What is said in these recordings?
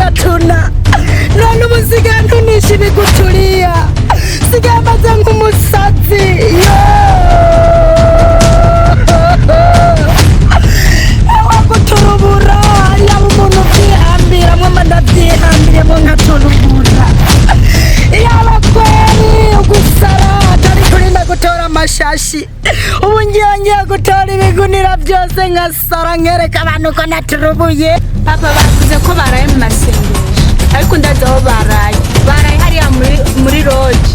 ugatuna none ubusigaye ntunisha ibiguturia sigaye amaze nk'umusazi waguturubura yaba umuntu ubyihambiramo ndabyihambiremo nkaturubura yaba kweri ugusara atari kurinda gutora amashashi ubu ngiye gutora ibigunira byose nkasara nkereka abantu ko naturubuye. Papa bavuze ko baraye mu masengesho ariko ndazi aho baraye hariya muri lodge.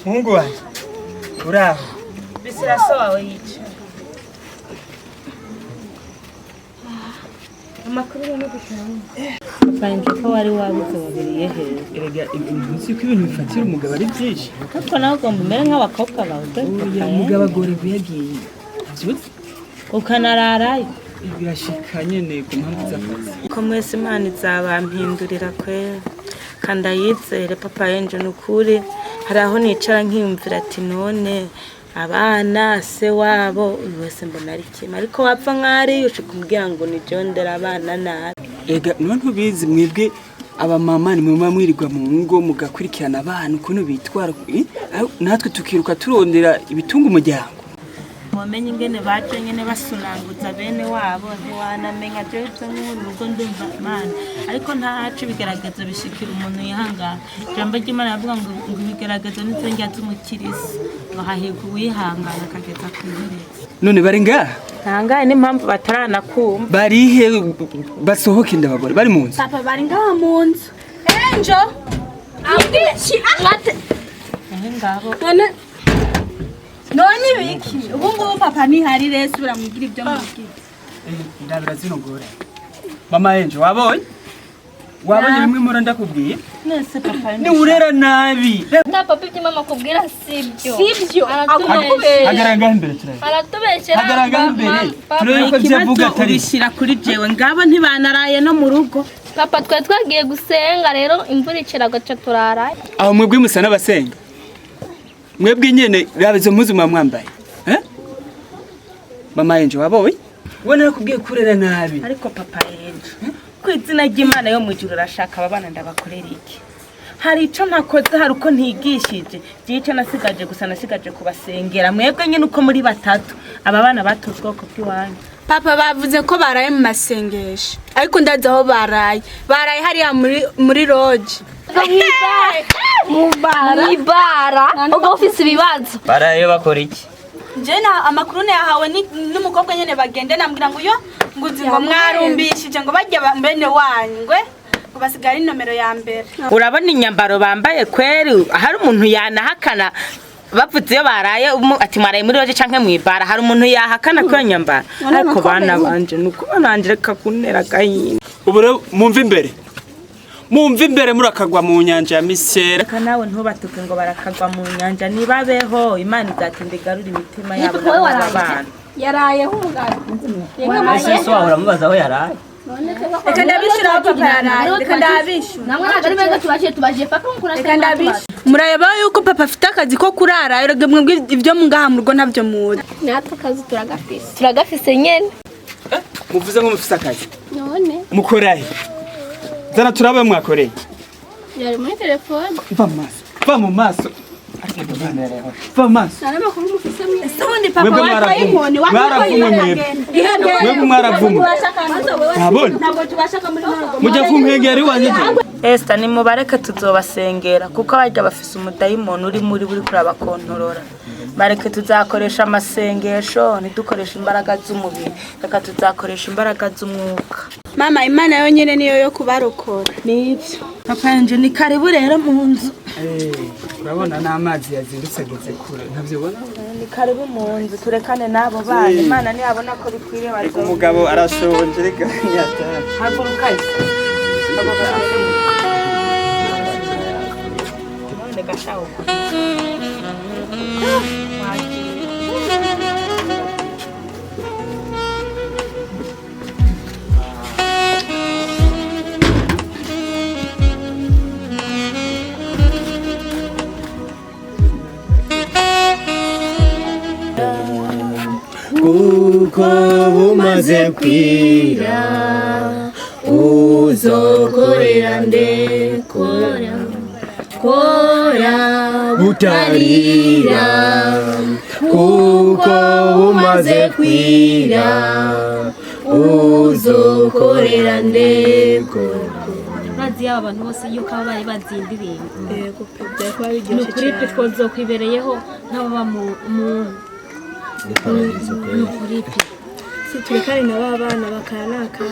Mungu wangu uraho Bisira so wawe yica amakuru yo gushaka Fanje ko wari wabuze wabiriye he erega uzi ko ibintu bifatira umugabo ari byinshi kuko nawe ugomba umere nk'abakobwa bawe ya mugabo agore kuyagiye byutse ukanararayo birashika nyene ku mpamvu z'akazi ko mwese Imana izabampindurira kwera kandi ayizere papa yenje nukuri hari aho nicara nkiyumvira ati none abana se wabo wese mbona ari kimwe ariko wapfa nkari ushaka kumbwira ngo nijondera abana nabi. ega none ubizi mwebwe aba mama ni mwe mwirirwa mu ngo mugakurikirana abana ukuntu bitwara natwe tukiruka turondera ibitunga umuryango wamenye ingene baje nyene basunanguza bene wabo ntiwanamenya byo n'urugo ndumva Imana ariko ntacu bigaragaza bishikira umuntu yihangana jambo ry'Imana yavuga ngo bigaragaza n'izengya z'umukirisi bahahirwa uwihangana akageza ku iherezo. none bari ngaha ntangaye n'impamvu bataranakumva barihe basohoke ndabagore bari mu nzu papa bari ngaha mu nzu enjo abwishi amate ngabo none biki ubu ngubu papa ni hari rese uramwigira ibyo mubwira ndabira zino gore mama enjo wabonye bimwe muri ndakubwiye nese papa ni urera nabi na papa ibyo mama kubwira sibyo hagaranga imbere cyane aratubeshera hagaranga imbere turebe ko byavuga atari bishyira kuri jewe ngabo ntibanaraye no mu rugo papa twe twagiye gusenga rero imvura ikiragaca turaraye aho mwebwe musa n'abasenga mwebwe nyene rabizo muzuma mwambaye mama enjo wabonye ubona nakubwiye kurera nabi ariko papa enjo kwizina ry'Imana yo mwijuru rashaka abana ndabakorera iki hari ico nakoze hari uko ntigishije gice nasigaje gusa nasigaje kubasengera mwebwe nyine uko muri batatu aba bana batuzwa ko bw'iwanyu. Papa bavuze ko baraye mu masengesho ariko ndazi aho baraye hariya muri lodge mubara ugo ofisi ibibazo baraye bakora iki jena amakuru ne yahawe n'umukobwa nyene bagende nambwira ngo yo nguzi ngo mwarumbishije ngo bajya bene wanywe ngo basigara inomero ya mbere. Urabona inyambaro bambaye kweri hari umuntu yanahakana bavuze iyo baraye ati mwaraye muri lodge canke mwibara hari umuntu yahakana ko nyambara ariko bana banje nuko bananjireka kunera gahinda ubu rero mumva imbere murakagwa mu nyanja ya Misera nawe ntubatuke ngo barakagwa mu nyanja nibabeho Imana izatinda igarura imitima yabo n'abana yaraye umugabo ese so uramubaza aho yaraye reka ndabishira papa yaraye reka ndabishura namwe nagari bega tubaje papa mukura reka ndabishura murayeba yuko papa afite akazi ko kurara rege mwebwe ibyo mungaha mu rugo nabyo muzi natwe akazi turagafise nyene muvuze ngo mufise akazi none mukorahe zana turabe mwakoreye yari muri telefone va mu maso va maso naramakuru mufise mwe Sundi papa mwaravumwe nabone ntabwo tubashaka muri ntabwo mujya kumpegera iwanyije Esther ni mubareke tuzobasengera kuko barya bafise umudayimoni uri muri buri kurabakontorora bareke tuzakoresha amasengesho ntidukoresha imbaraga z'umubiri reka tuzakoresha imbaraga z'umwuka. Mama Imana yonyene niyo yo kubarokora nivyo papa yanje ni karibu rero mu nzu. Urabona n'amazi yazindutse ageze kure ntavyo ubona Ni karibu mu nzu turekane nabo bana Imana ni abona ko bikwiriye ariko umugabo arashonje reka yataha haguruka none gashaho kuko bumaze kwira uzokorera ndekora kora butarira kuko bumaze kwira uzokorera ndekora bazi aba bantu bose yuko aba bari bazindirimba yego pe byakwa biryoshe nukuri pe twozokwibereyeho nk'ababa mu nukuri pe si turekane nabo bana bakanaka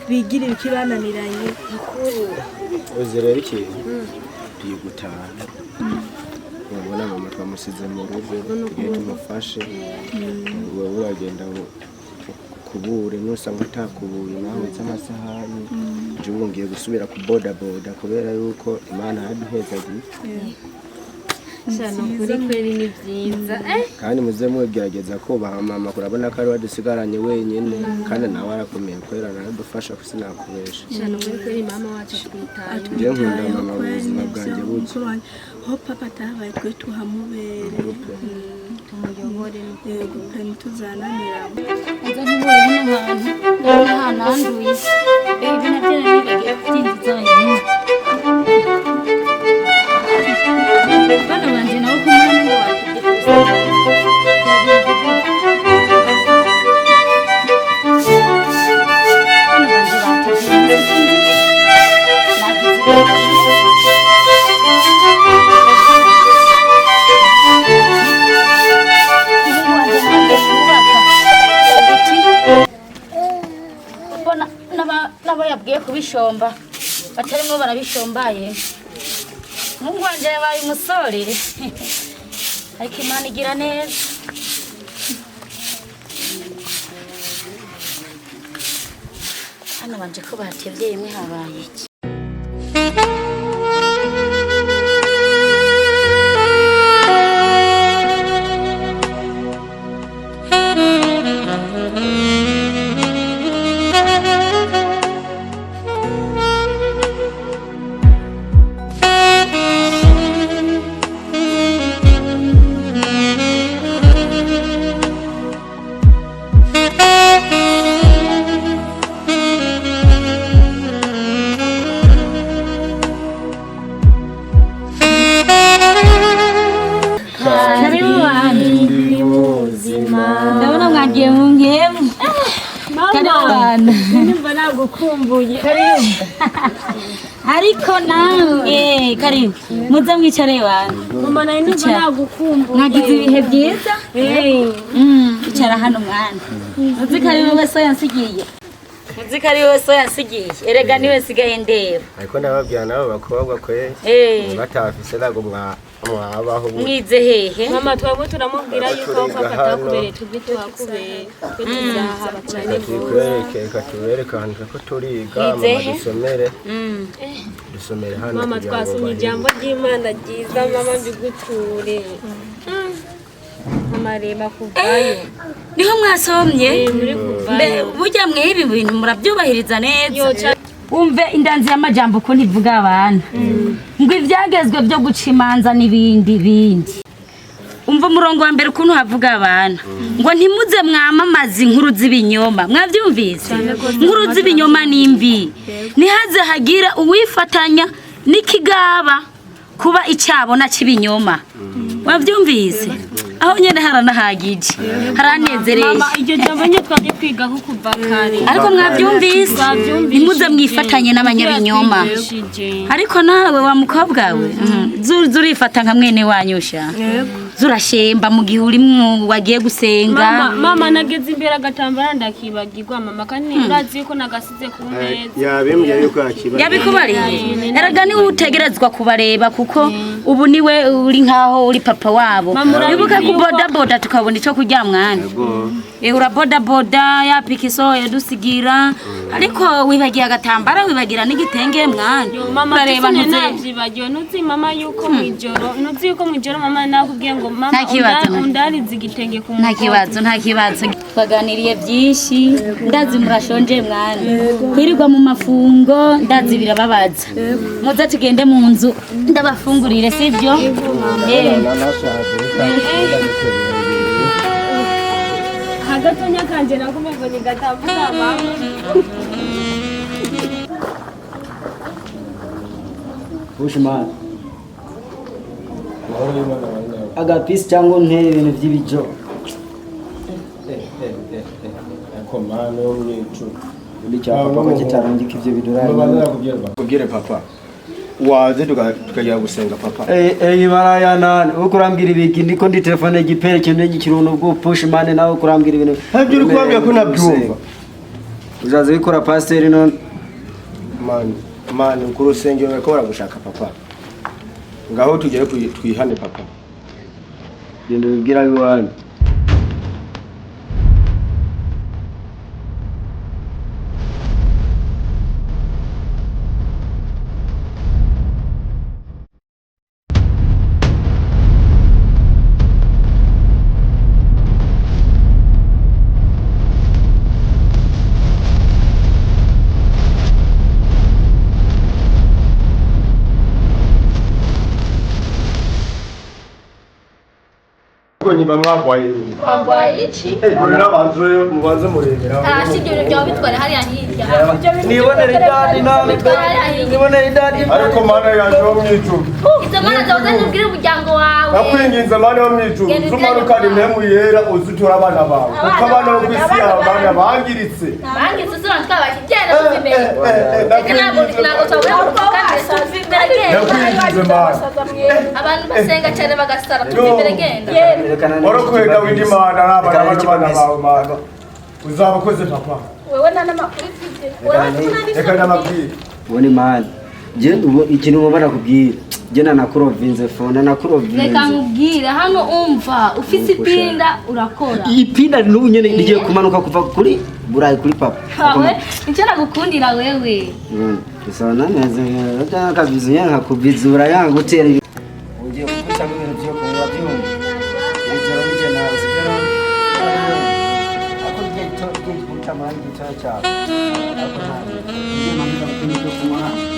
bigira ibikibananiranye uzi rero ikintu tugiye gutaha urabona mama twamusize mu rugo tugiye tumufashe wowe uragenda kubure nusanga utakubuye naho amasahani ubu ngiye gusubira ku boda kubera yuko Imana yaduhezagiye cyane kuri kweri ni byiza kandi muze mugerageza kubaha mama kurabona ko ari wadusigaranye wenyine kandi nawe arakomeye kwera naradufasha ko sinakubesha cyane kuri kweri mama wacu twitaye je nkunda mama mu buzima bwanjye buke ho papa tabaye twe tuhamubere umuyobore yego pe ntuzananira nza ntibore n'ahantu handuye ibi nabyo nibige byinjiza nyine bana banje nawe kumana ngo nabo yabwiye kubishomba batarimo barabishombaye Mungu wanje yabaye umusore ariko Imana igira neza hano banje ko batevye imwe habaye iki ndabona mwagiye mu ngemu mama nimba nagukumbuye ariko nawe karibu muze mwicare wanyu mama nawe nimba nagukumbuye mwagize ibihe byiza icara hano mwana uzi ko ari wowe so yansigiye uzi ko ari wowe so yansigiye erega niwe sigaye ndeba ariko nababwira nabo bakobwa kwe batafise nago mwabaho mwize hehe mama twabwo turamubwira yuko papa takubereye tujye tuhakubere tuzaha bacane tubereka hanze ko turiga mama dusomere hano mama twasomye ijambo ry'Imana ryiza mama mbiguture mama reba kuvayo niho mwasomye burya mwibi bintu murabyubahiriza neza umve indanzi y'amajambo ko ntivuga abana ngo ivyagezwe byo guca imanza n'ibindi umva umurongo wa mbere ukuntu havuga abana ngo ntimuze mwamamaza inkuru z'ibinyoma mwavyumvise inkuru z'ibinyoma nimbi nihaze hagira uwifatanya n'ikigaba kuba icyabona cy'ibinyoma wavyumvise aho nyene haranahagije haranezereye mama iryo jambo nye twabye kwiga ko kuva kare ariko mwavyumvise nimuze mwifatanye n'abanyabinyoma ariko nawe wa mukobwa we zurifata nka mwene wanyusha zurashemba mu gihe uri wagiye gusenga. Mama nageze imbere agatambara ndakibagirwa mama kandi urazi yuko nagasize ku meza. Yabimbye yuko yakibagiye. Yabikubariye. Eraga ni utegerezwa kubareba kuko ubu niwe uri nkaho uri papa wabo. Wibuka ku boda tukabona ico kurya mwana. Ura boda ya pikiso yadusigira ariko wibagiye agatambara wibagira n'igitenge mwana. Mama reba ntavyibagiwe nuzi mama yuko mwijoro nuzi yuko mwijoro mama nakubwiye ngo mama undarize igitenge ku mukoti. Nta kibazo twaganiriye byinshi ndazi murashonje mwana kwirirwa mu mafungo ndazi birababaza muze tugende mu nzu ndabafungurire sivyo hagatonya kanje nakumva ngo gatavuga mama Bushman agapisi cyangwa nteye ibintu by'ibijo komano yo mwicu ndi cyapa ko kitarungika ivyo biduranye kubwire papa waze tukajya gusenga papa maraya nani uko urambwira ibiki ndiko ndi telefone gipere kintu gikiruno bwo Bushman nawe kurambwira ibintu ntabyo uri kubambira ko nabyumva uzaze bikora pasteur none mani ku rusengero bariko baragushaka papa ngaho tugere twihane papa bintu bibwira biwana niba mwagwaye iki rero mubanze murebera sibyo byo bitwara hariya hirya nibonera idadi nawe nibonera idadi ariko mana yaje wo mwijuru izo mana zawe zanyubwira umuryango wawe nakwinginze mana wo mwijuru zumarukana impemu yera uzitura abana bawe kuko abana bo kwisi yawe abana bangiritse usura twabakigenda tuzimeye ntabwo twabura nakwinginze mana abantu basenga cyane bagasara tuzimere genda warakwega windi mana n'abana bawe mana uzabakoze papa wewe nana makuru ufite reka n'amabwire ubone mana je ubu ikintu mubara kubwira je nakurovinze fone nakurovinze reka nkubwire hano umva ufite ipinda urakora ipinda n'ubu nyene ndigiye kumanuka kuva kuri burayi kuri papa hawe icyo nagukundira wewe bisaba nameze akabizu yanka kubizura yanga gutera ugiye kukuta mu bintu byo kunywa byumva ijoro nije nawe sibyo ako je to kuta manje cyacha ako nta ndiye mamika kunywa